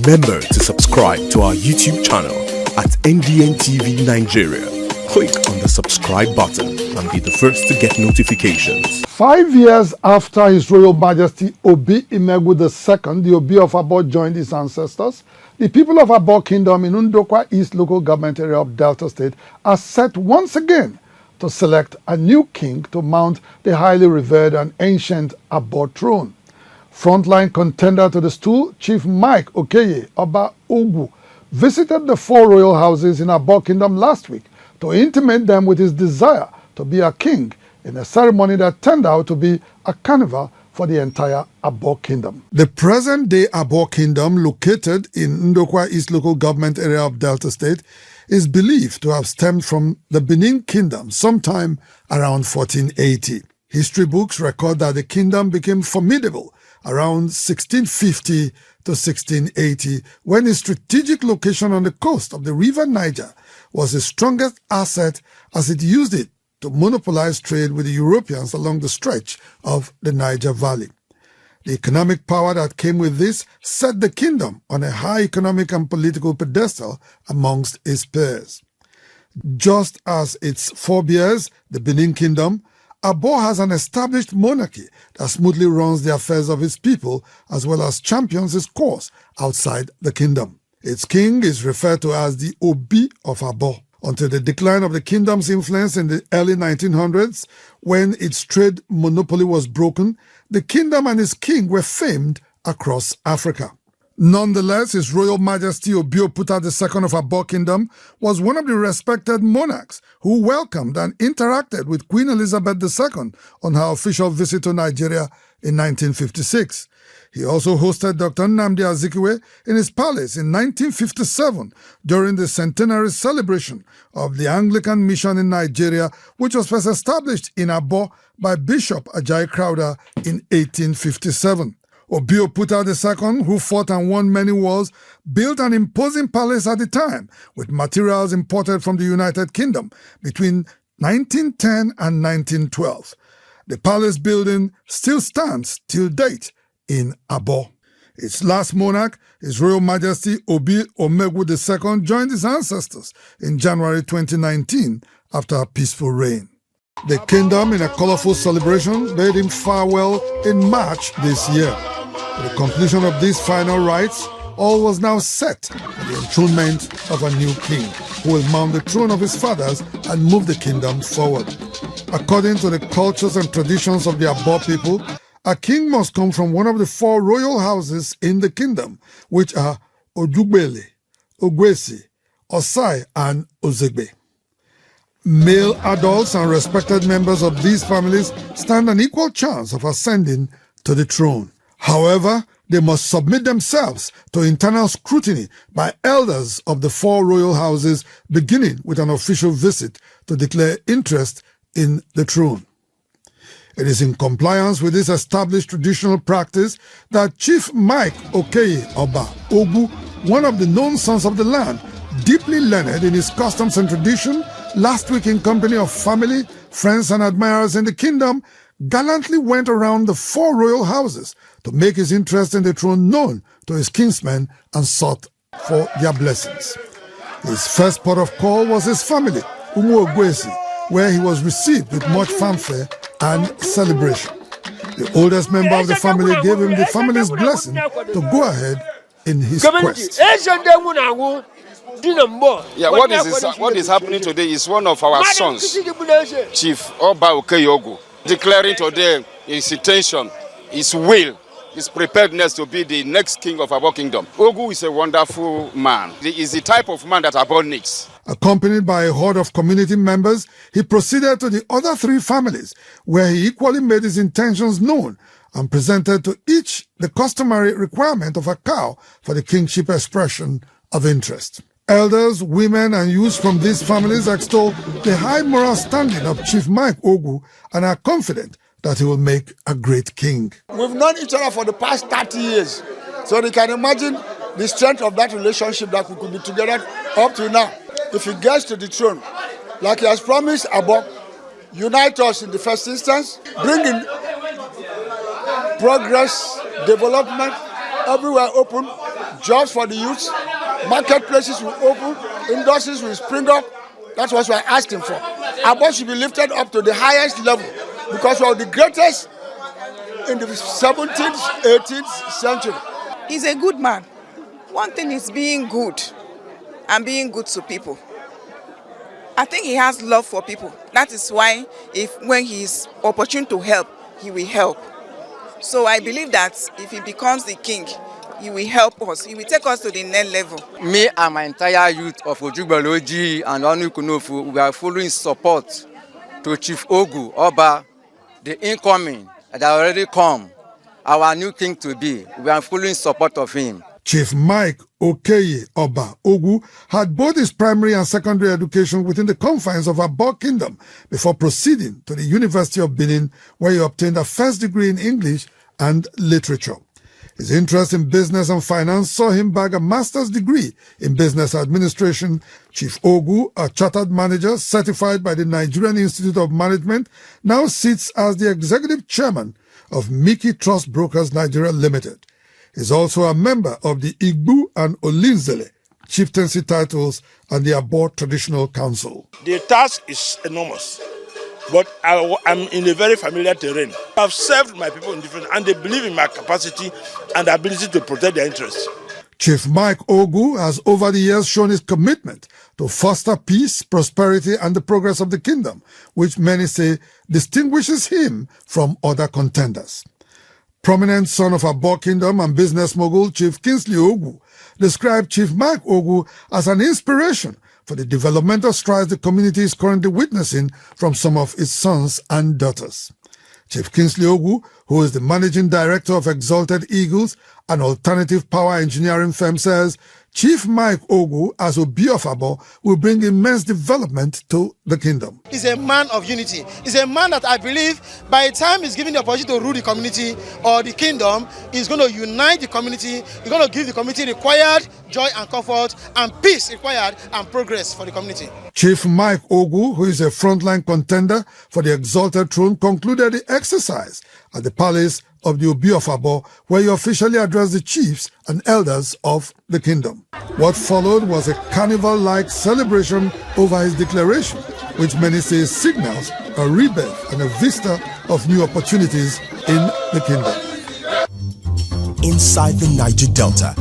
Remember to subscribe to our YouTube channel at NDN TV Nigeria. Click on the subscribe button and be the first to get notifications. 5 years after His Royal Majesty Obi Imegwu II, the Obi of Abor, joined his ancestors, the people of Abor Kingdom in Ndokwa East local government area of Delta State are set once again to select a new king to mount the highly revered and ancient Abor throne. Frontline contender to the stool, Chief Mike Okeye Oba Ogwu, visited the 4 royal houses in Abor Kingdom last week to intimate them with his desire to be a king in a ceremony that turned out to be a carnival for the entire Abor Kingdom. The present-day Abor Kingdom, located in Ndokwa East local government area of Delta State, is believed to have stemmed from the Benin Kingdom sometime around 1480. History books record that the kingdom became formidable around 1650 to 1680, when its strategic location on the coast of the river Niger was the strongest asset, as it used it to monopolize trade with the Europeans along the stretch of the Niger Valley. The economic power that came with this set the kingdom on a high economic and political pedestal amongst its peers. Just as its forebears, the Benin Kingdom, Abor has an established monarchy that smoothly runs the affairs of its people as well as champions its cause outside the kingdom. Its king is referred to as the Obi of Abor. Until the decline of the kingdom's influence in the early 1900s, when its trade monopoly was broken, the kingdom and its king were famed across Africa. Nonetheless, His Royal Majesty Obi II of Abor Kingdom was one of the respected monarchs who welcomed and interacted with Queen Elizabeth II on her official visit to Nigeria in 1956. He also hosted Dr. Nnamdi Azikiwe in his palace in 1957 during the centenary celebration of the Anglican mission in Nigeria, which was first established in Abor by Bishop Ajayi Crowther in 1857. Obi II, who fought and won many wars, built an imposing palace at the time with materials imported from the United Kingdom between 1910 and 1912. The palace building still stands till date in Abor. Its last monarch, His Royal Majesty Obi Imegwu II, joined his ancestors in January 2019 after a peaceful reign. The kingdom, in a colorful celebration, bade him farewell in March this year. With the completion of these final rites, all was now set for the enthronement of a new king, who will mount the throne of his fathers and move the kingdom forward. According to the cultures and traditions of the Abor people, a king must come from one of the 4 royal houses in the kingdom, which are Ojugbele, Ogwesi, Osai, and Ozegbe. Male adults and respected members of these families stand an equal chance of ascending to the throne. However, they must submit themselves to internal scrutiny by elders of the 4 royal houses, beginning with an official visit to declare interest in the throne. It is in compliance with this established traditional practice that Chief Mike Okeye Oba Ogwu, one of the known sons of the land, deeply learned in his customs and tradition, last week in company of family, friends and admirers in the kingdom, gallantly went around the 4 royal houses to make his interest in the throne known to his kinsmen and sought for their blessings. His first port of call was his family, Ogwesi, where he was received with much fanfare and celebration. The oldest member of the family gave him the family's blessing to go ahead in his quest. Yeah, what is happening today is one of our sons, Chief Oba Okeye Ogwu, declaring today his intention, his will, his preparedness to be the next king of Abor Kingdom. Ogwu is a wonderful man. He is the type of man that Abor needs. Accompanied by a horde of community members, he proceeded to the other 3 families, where he equally made his intentions known and presented to each the customary requirement of a cow for the kingship expression of interest. Elders, women, and youths from these families extol the high moral standing of Chief Mike Ogwu and are confident that he will make a great king. We've known each other for the past 30 years, so you can imagine the strength of that relationship that we could be together up to now. If he gets to the throne, like he has promised Abor, unite us in the first instance, bring in progress, development everywhere open, jobs for the youth, marketplaces will open, industries will spring up. That's what we're asking for. Abor should be lifted up to the highest level because we are the greatest in the 17th, 18th century. He's a good man. One thing is being good and being good to people. I think he has love for people. That is why when he's opportune to help, he will help. So I believe that if he becomes the king, he will help us. He will take us to the next level. Me and my entire youth of Ojugbeloji and Onukunofu, we are following support to Chief Ogwu, Oba, the incoming that already come, our new king to be. We are following support of him. Chief Mike Okeye Oba Ogwu had both his primary and secondary education within the confines of Abor Kingdom before proceeding to the University of Benin, where he obtained a first degree in English and literature. His interest in business and finance saw him bag a master's degree in business administration. Chief Ogwu, a chartered manager certified by the Nigerian Institute of Management, now sits as the executive chairman of Mickey Trust Brokers Nigeria Limited. He is also a member of the Igbo and Olinzele chieftaincy titles and the Abor Traditional Council. The task is enormous, but I'm in a very familiar terrain. I've served my people in different, and they believe in my capacity and ability to protect their interests. Chief Mike Ogwu has over the years shown his commitment to foster peace, prosperity, and the progress of the kingdom, which many say distinguishes him from other contenders. Prominent son of Abor Kingdom and business mogul Chief Kingsley Ogwu described Chief Mike Ogwu as an inspiration for the developmental strides the community is currently witnessing from some of its sons and daughters. Chief Kingsley Ogwu, who is the managing director of Exalted Eagles, an alternative power engineering firm, says Chief Mike Ogwu, as Obi of Abor, will bring immense development to the kingdom. He's a man of unity. He's a man that I believe by the time he's given the opportunity to rule the community or the kingdom, he's going to unite the community. He's going to give the community required joy and comfort and peace required and progress for the community. Chief Mike Ogwu, who is a frontline contender for the exalted throne, concluded the exercise at the palace of the Obi of Abor, where he officially addressed the chiefs and elders of the kingdom. What followed was a carnival-like celebration over his declaration, which many say signals a rebirth and a vista of new opportunities in the kingdom. Inside the Niger Delta,